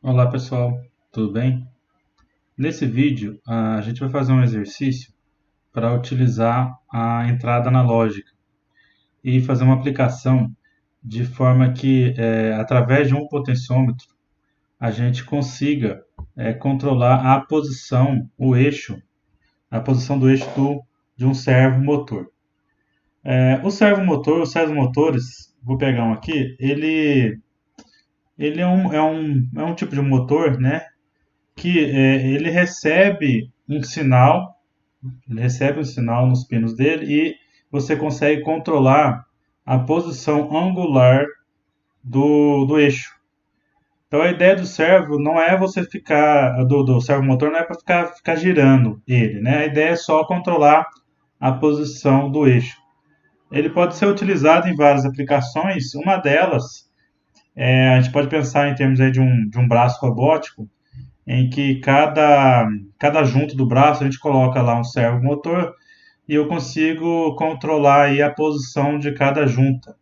Olá pessoal, tudo bem? Nesse vídeo a gente vai fazer um exercício para utilizar a entrada analógica e fazer uma aplicação de forma que através de um potenciômetro a gente consiga controlar a posição, a posição do eixo de um servo motor. Os servomotores, vou pegar um aqui, ele é um tipo de motor, né, que ele recebe um sinal nos pinos dele e você consegue controlar a posição angular do eixo. Então a ideia do servo não é você ficar, do servo motor não é para ficar girando ele, né? A ideia é só controlar a posição do eixo. Ele pode ser utilizado em várias aplicações, uma delas, a gente pode pensar em termos aí de um braço robótico, em que cada junto do braço a gente coloca lá um servo motor e eu consigo controlar aí a posição de cada junta.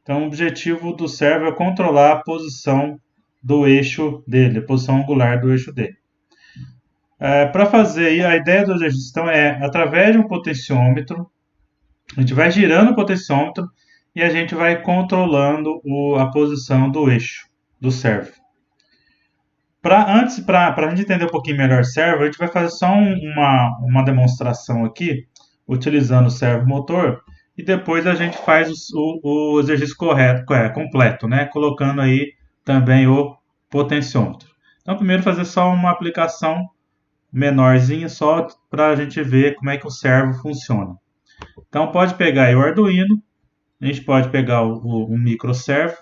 Então, o objetivo do servo é controlar a posição do eixo dele, a posição angular do eixo dele. Para fazer aí, a ideia do exercício então, é, através de um potenciômetro, a gente vai girando o potenciômetro e a gente vai controlando a posição do eixo do servo. Para a gente entender um pouquinho melhor o servo, a gente vai fazer só uma demonstração aqui, utilizando o servo motor, e depois a gente faz o exercício completo, né? Colocando aí também o potenciômetro. Então, primeiro fazer só uma aplicação menorzinha, só para a gente ver como é que o servo funciona. Então, pode pegar aí o Arduino, a gente pode pegar o micro servo,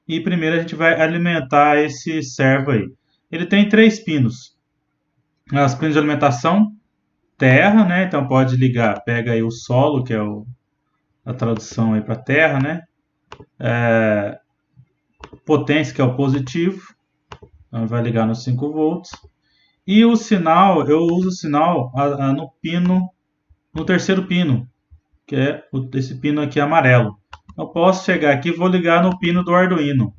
e primeiro a gente vai alimentar esse servo aí. Ele tem três pinos. As pinos de alimentação, terra, né? Então pode ligar, pega aí o solo, que é a tradução aí para terra, né? Potência, que é o positivo. Então vai ligar nos 5 volts. E o sinal, eu uso o sinal no pino, no terceiro pino, que é esse pino aqui amarelo. Eu posso chegar aqui e vou ligar no pino do Arduino.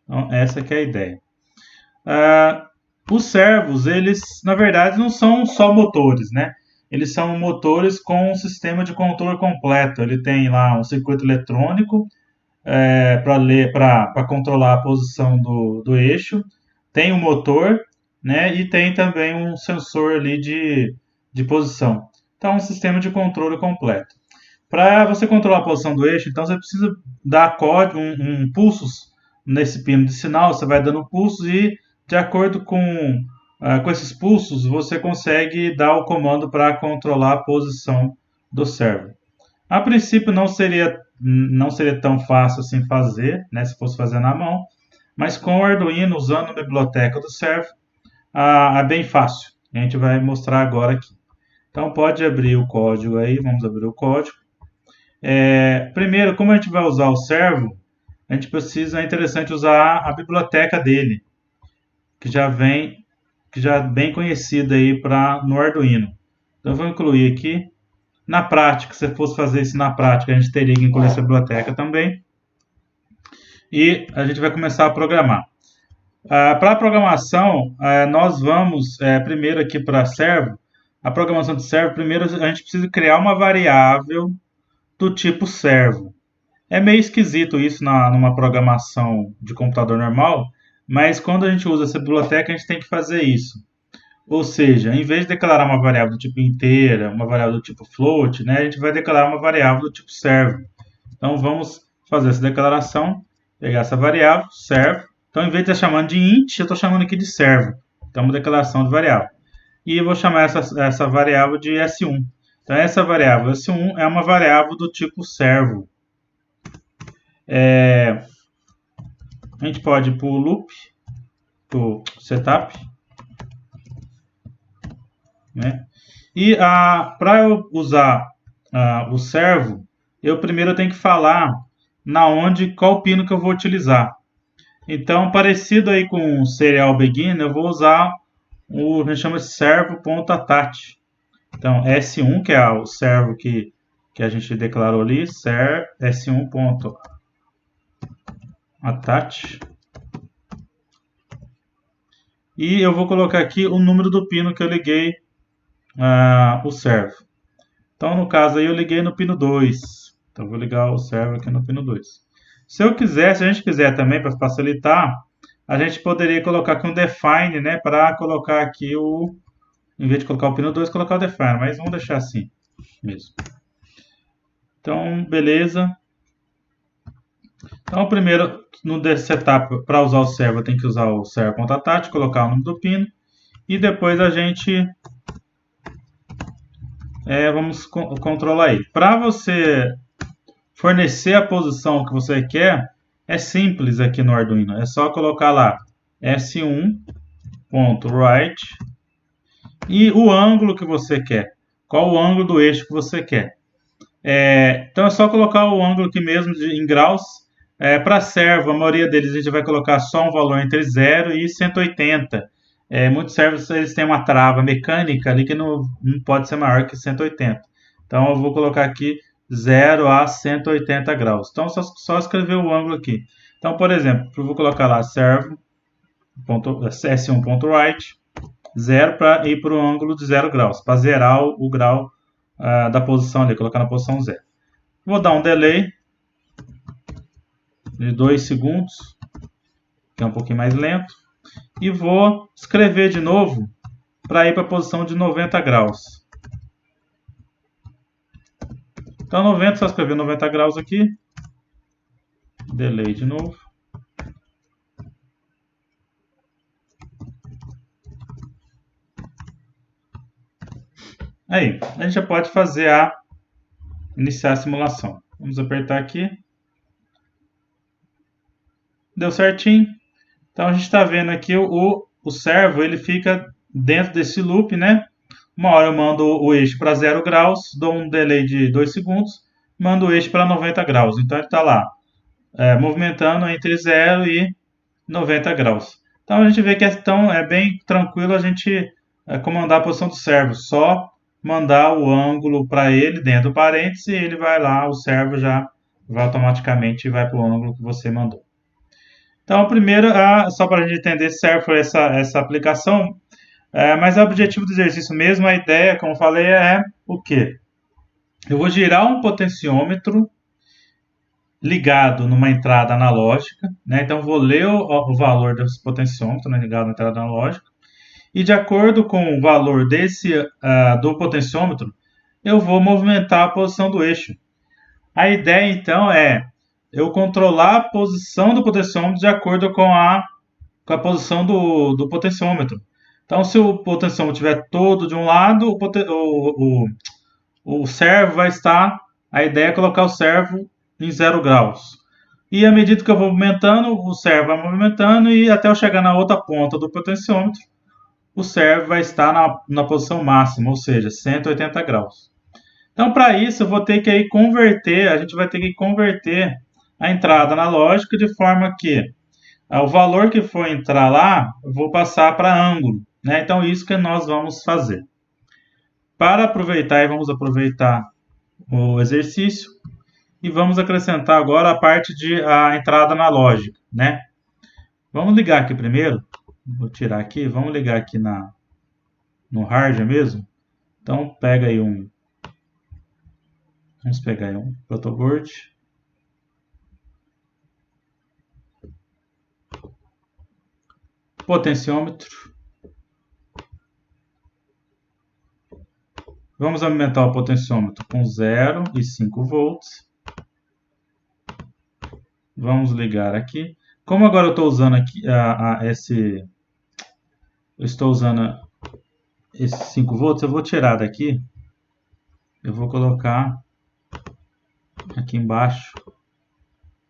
Então essa que é a ideia. Os servos, eles na verdade não são só motores, né? Eles são motores com um sistema de controle completo. Ele tem lá um circuito eletrônico para controlar a posição do eixo, tem um motor, né? E tem também um sensor ali de posição. Então, um sistema de controle completo. Para você controlar a posição do eixo, então você precisa dar código, pulsos nesse pino de sinal. Você vai dando pulsos e de acordo com esses pulsos, você consegue dar o comando para controlar a posição do servo. A princípio não seria tão fácil assim fazer, né, se fosse fazer na mão, mas com o Arduino, usando a biblioteca do servo, é bem fácil. A gente vai mostrar agora aqui. Então pode abrir o código aí, vamos abrir o código. Primeiro, como a gente vai usar o servo, a gente precisa, é interessante usar a biblioteca dele, que já é bem conhecida aí no Arduino. Então eu vou incluir aqui. Na prática, se fosse fazer isso na prática, a gente teria que incluir essa biblioteca também. E a gente vai começar a programar. Para a programação, nós vamos primeiro aqui para servo. A programação de servo, primeiro a gente precisa criar uma variável do tipo servo. É meio esquisito isso numa programação de computador normal, mas quando a gente usa essa biblioteca, a gente tem que fazer isso. Ou seja, em vez de declarar uma variável do tipo inteira, uma variável do tipo float, né, a gente vai declarar uma variável do tipo servo. Então vamos fazer essa declaração, pegar essa variável, servo. Então, em vez de estar chamando de int, eu estou chamando aqui de servo. Então, uma declaração de variável. E eu vou chamar essa variável de S1. Então, essa variável S1 é uma variável do tipo servo. A gente pode ir para o loop, para o setup, né? E para eu usar o servo, eu primeiro tenho que falar qual pino que eu vou utilizar. Então, parecido aí com o serial begin, eu vou usar a gente chama de servo.attach. Então, S1, que é o servo que a gente declarou ali, S1.attach. E eu vou colocar aqui o número do pino que eu liguei o servo. Então, no caso aí, eu liguei no pino 2. Então, eu vou ligar o servo aqui no pino 2. Se a gente quiser também, para facilitar, a gente poderia colocar aqui um define, né? Para colocar aqui em vez de colocar o pino 2, colocar o define. Mas vamos deixar assim mesmo. Então, beleza. Então, primeiro, no setup, para usar o servo, eu tenho que usar o servo.attach, colocar o nome do pino. E depois a gente vamos controlar ele. Para você fornecer a posição que você quer, é simples aqui no Arduino. É só colocar lá s1.right e o ângulo que você quer. Qual o ângulo do eixo que você quer. Então é só colocar o ângulo aqui mesmo em graus. Para servo, a maioria deles a gente vai colocar só um valor entre 0 e 180. Muitos servos eles têm uma trava mecânica ali que não pode ser maior que 180. Então eu vou colocar aqui 0 a 180 graus. Então só escrever o ângulo aqui. Então, por exemplo, eu vou colocar lá s1.right 0 para ir para o ângulo de 0 graus, para zerar o grau da posição ali, colocar na posição 0. Vou dar um delay de 2 segundos, que é um pouquinho mais lento, e vou escrever de novo para ir para a posição de 90 graus. Então 90, só escrever 90 graus aqui, delay de novo. Aí, a gente já pode fazer iniciar a simulação. Vamos apertar aqui. Deu certinho. Então a gente está vendo aqui o servo, ele fica dentro desse loop, né? Uma hora eu mando o eixo para 0 graus, dou um delay de 2 segundos, mando o eixo para 90 graus. Então ele está lá, movimentando entre 0 e 90 graus. Então a gente vê que é bem tranquilo a gente comandar a posição do servo. Só mandar o ângulo para ele dentro do parênteses e ele vai lá, o servo já vai automaticamente e vai para o ângulo que você mandou. Então, a primeira, só para a gente entender, serve essa aplicação, mas o objetivo do exercício mesmo, a ideia, como eu falei, é o quê? Eu vou girar um potenciômetro ligado numa entrada analógica, né? Então, vou ler o valor desse potenciômetro, né, ligado na entrada analógica, e de acordo com o valor do potenciômetro, eu vou movimentar a posição do eixo. A ideia, então, é eu controlar a posição do potenciômetro de acordo com a posição do potenciômetro. Então, se o potenciômetro estiver todo de um lado, o servo vai estar... A ideia é colocar o servo em 0 graus. E à medida que eu vou movimentando, o servo vai movimentando e até eu chegar na outra ponta do potenciômetro, o servo vai estar na posição máxima, ou seja, 180 graus. Então, para isso, eu vou ter que aí converter, a gente vai ter que converter a entrada analógica de forma que o valor que for entrar lá, eu vou passar para ângulo, né? Então, isso que nós vamos fazer. Para aproveitar, vamos aproveitar o exercício e vamos acrescentar agora a parte a entrada analógica, né? Vamos ligar aqui primeiro, vou tirar aqui, vamos ligar aqui no hardware mesmo. Então, pega aí vamos pegar aí um protoboard. Potenciômetro. Vamos aumentar o potenciômetro com 0 e 5 volts. Vamos ligar aqui. Como agora eu estou usando aqui eu estou usando esses 5 volts, eu vou tirar daqui. Eu vou colocar aqui embaixo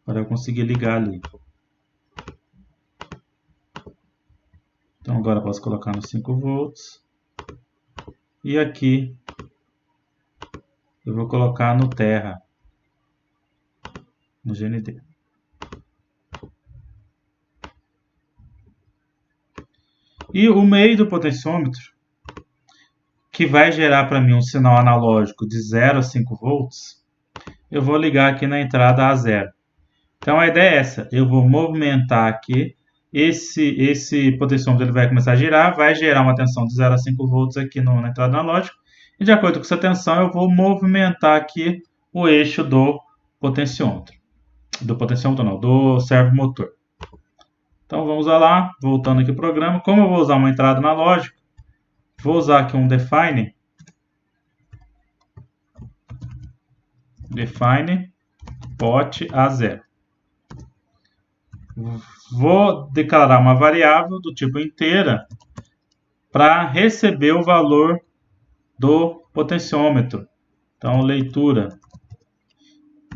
para eu conseguir ligar ali. Então agora eu posso colocar nos 5 volts. E aqui eu vou colocar no terra, no GND. E o meio do potenciômetro, que vai gerar para mim um sinal analógico de 0 a 5 volts, eu vou ligar aqui na entrada A0. Então a ideia é essa, eu vou movimentar aqui esse potenciômetro ele vai começar a girar, vai gerar uma tensão de 0 a 5 volts aqui na entrada analógica, e de acordo com essa tensão eu vou movimentar aqui o eixo do potenciômetro. Do servomotor. Então vamos lá, voltando aqui ao programa. Como eu vou usar uma entrada analógica, vou usar aqui um define pot a 0. Vou declarar uma variável do tipo inteira para receber o valor do potenciômetro. Então, leitura.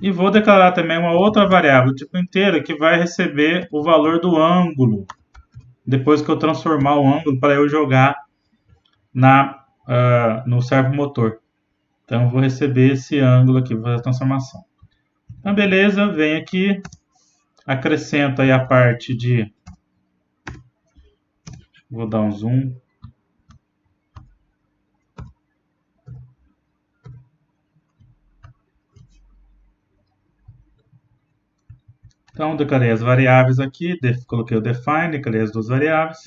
E vou declarar também uma outra variável do tipo inteira que vai receber o valor do ângulo, depois que eu transformar o ângulo para eu jogar no servomotor. Então, eu vou receber esse ângulo aqui, vou fazer a transformação. Então, beleza, vem aqui, acrescento aí a parte de... Vou dar um zoom. Então, declarei as variáveis aqui, coloquei o define, declarei as duas variáveis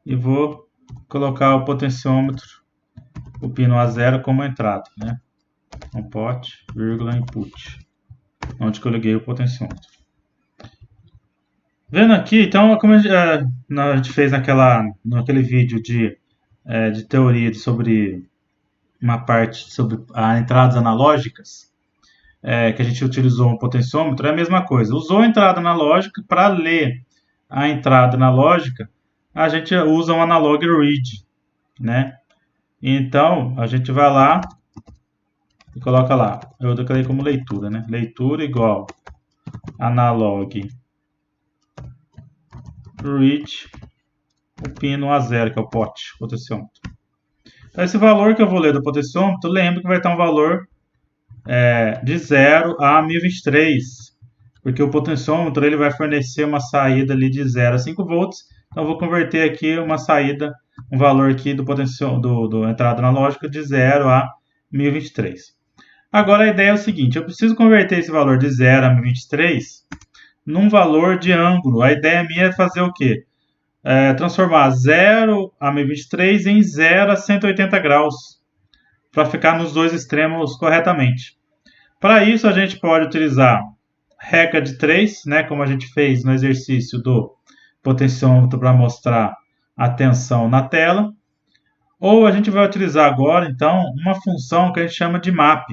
e vou colocar o potenciômetro, o pino A0 como entrada, né? Um pot, vírgula, input, onde que eu liguei o potenciômetro. Vendo aqui, então, como a gente fez naquele vídeo de teoria sobre uma parte sobre entradas analógicas, que a gente utilizou um potenciômetro, é a mesma coisa. Usou a entrada analógica, para ler a entrada analógica, a gente usa um analog read, né? Então, a gente vai lá e coloca lá, eu declarei como leitura, né? Leitura igual analog read, o pino A0, que é o potenciômetro. Então, esse valor que eu vou ler do potenciômetro, lembro que vai ter um valor de 0 a 1023, porque o potenciômetro ele vai fornecer uma saída ali de 0 a 5 volts, então eu vou converter aqui uma saída, um valor aqui do entrada analógica de 0 a 1023. Agora a ideia é o seguinte, eu preciso converter esse valor de 0 a 1023 num valor de ângulo. A ideia minha é fazer o quê? Transformar 0 a 1023 em 0 a 180 graus, para ficar nos dois extremos corretamente. Para isso, a gente pode utilizar regra de 3, né, como a gente fez no exercício do potenciômetro para mostrar a tensão na tela. Ou a gente vai utilizar agora, então, uma função que a gente chama de map.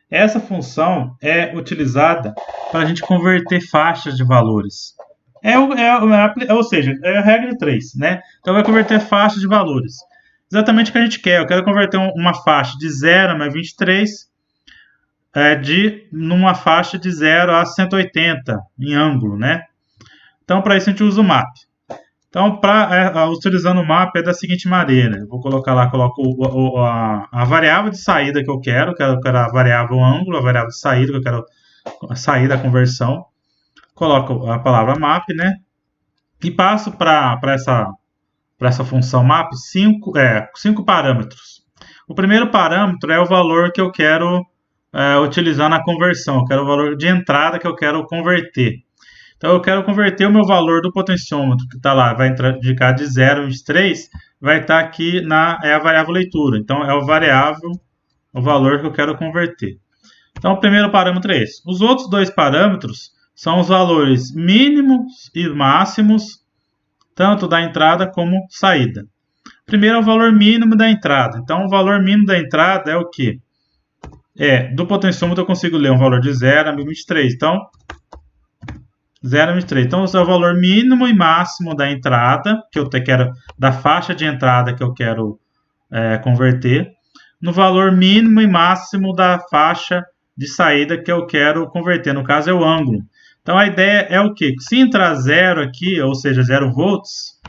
Essa função é utilizada para a gente converter faixas de valores. Ou seja, é a regra de 3, né? Então, vai converter faixas de valores. Exatamente o que a gente quer. Eu quero converter uma faixa de 0 a mais 23 numa faixa de 0 a 180 em ângulo, né? Então, para isso a gente usa o map. Então, utilizando o map é da seguinte maneira. Eu vou colocar lá, coloco a variável de saída que eu quero a variável ângulo, a variável de saída que eu quero sair da conversão. Coloco a palavra map, né? E passo para essa função map 5 parâmetros. O primeiro parâmetro é o valor que eu quero utilizar na conversão. Eu quero o valor de entrada que eu quero converter. Então, eu quero converter o meu valor do potenciômetro, que está lá, vai indicar de 0 a 23, vai estar aqui a variável leitura. Então, é o valor que eu quero converter. Então, o primeiro parâmetro é esse. Os outros dois parâmetros são os valores mínimos e máximos, tanto da entrada como saída. Primeiro é o valor mínimo da entrada. Então, o valor mínimo da entrada é o quê? Do potenciômetro eu consigo ler um valor de 0 a 1023. Então, 0 a 1023. Então, esse é o valor mínimo e máximo da entrada, que eu quero, da faixa de entrada que eu quero converter, no valor mínimo e máximo da faixa de saída que eu quero converter. No caso, é o ângulo. Então, a ideia é o quê? Se entrar 0 aqui, ou seja, 0 volts,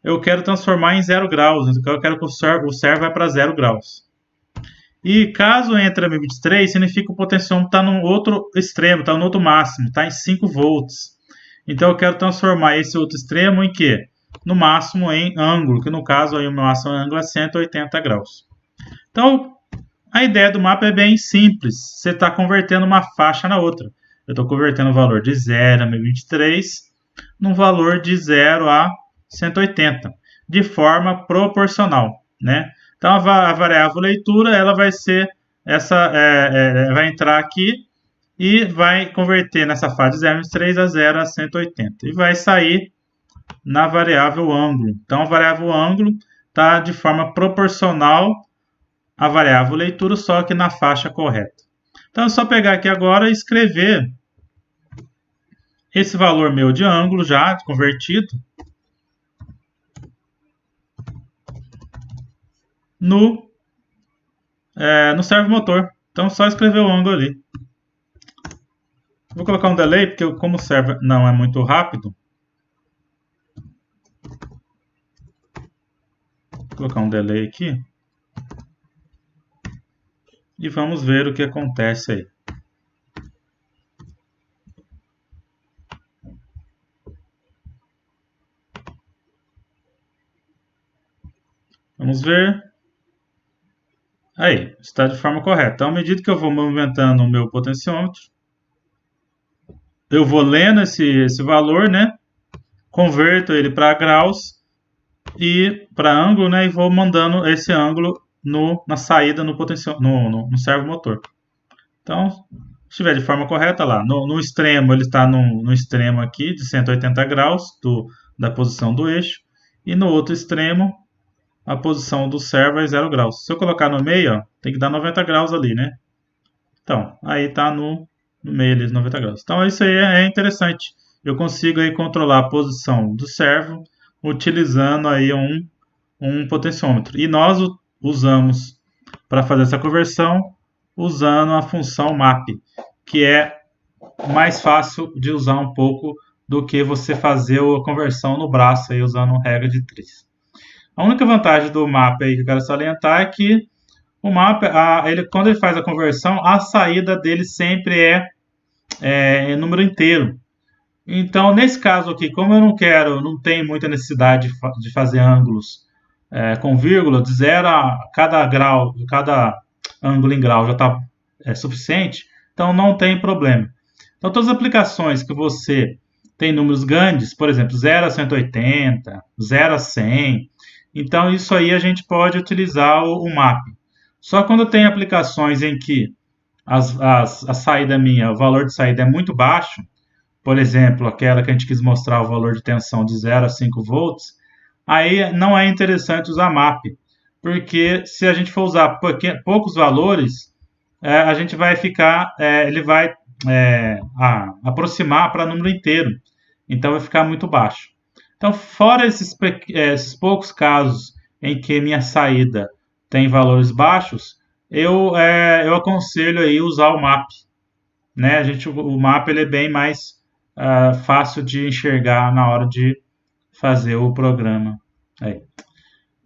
eu quero transformar em 0 graus. Então, eu quero que o servo vai para 0 graus. E caso entre a 1023, significa que o potenciômetro está no outro extremo, está no outro máximo, está em 5 volts. Então, eu quero transformar esse outro extremo em quê? No máximo em ângulo, que no caso aí, o meu máximo ângulo é 180 graus. Então, a ideia do mapa é bem simples. Você está convertendo uma faixa na outra. Eu estou convertendo o valor de 0 a 1023 num valor de 0 a 180, de forma proporcional, né? Então a variável leitura ela vai ser vai entrar aqui e vai converter nessa fase de 0 a 3 a 0 a 180 e vai sair na variável ângulo. Então a variável ângulo está de forma proporcional à variável leitura, só que na faixa correta. Então é só pegar aqui agora e escrever esse valor meu de ângulo já convertido no servomotor. Então, só escrever o ângulo ali. Vou colocar um delay, porque como o servo não é muito rápido, vou colocar um delay aqui. E vamos ver o que acontece aí. Vamos ver. Aí, está de forma correta. Então, à medida que eu vou movimentando o meu potenciômetro, eu vou lendo esse valor, né? Converto ele para graus e para ângulo, né? E vou mandando esse ângulo na saída no servomotor. Então, se estiver de forma correta lá, no extremo, ele está no extremo aqui de 180 graus da posição do eixo, e no outro extremo, a posição do servo é 0 graus. Se eu colocar no meio, ó, tem que dar 90 graus ali, né? Então, aí está no meio ali, 90 graus. Então, isso aí é interessante. Eu consigo aí controlar a posição do servo utilizando aí um potenciômetro. E nós usamos para fazer essa conversão usando a função map, que é mais fácil de usar um pouco do que você fazer a conversão no braço aí usando regra de 3. A única vantagem do map aí que eu quero salientar é que o mapa, quando ele faz a conversão, a saída dele sempre é número inteiro. Então, nesse caso aqui, como eu não tenho muita necessidade de fazer ângulos com vírgula, de 0 a cada grau, cada ângulo em grau já está suficiente, então não tem problema. Então, todas as aplicações que você tem números grandes, por exemplo, 0 a 180, 0 a 100, então isso aí a gente pode utilizar o map. Só quando tem aplicações em que a saída minha, o valor de saída é muito baixo, por exemplo, aquela que a gente quis mostrar o valor de tensão de 0 a 5 volts, aí não é interessante usar map, porque se a gente for usar poucos valores, a gente vai ficar, ele vai aproximar para número inteiro, então vai ficar muito baixo. Então, fora esses poucos casos em que minha saída tem valores baixos, eu aconselho aí usar o map, né? O map ele é bem mais fácil de enxergar na hora de fazer o programa. Aí.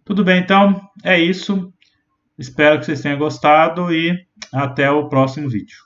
Tudo bem, então é isso. Espero que vocês tenham gostado e até o próximo vídeo.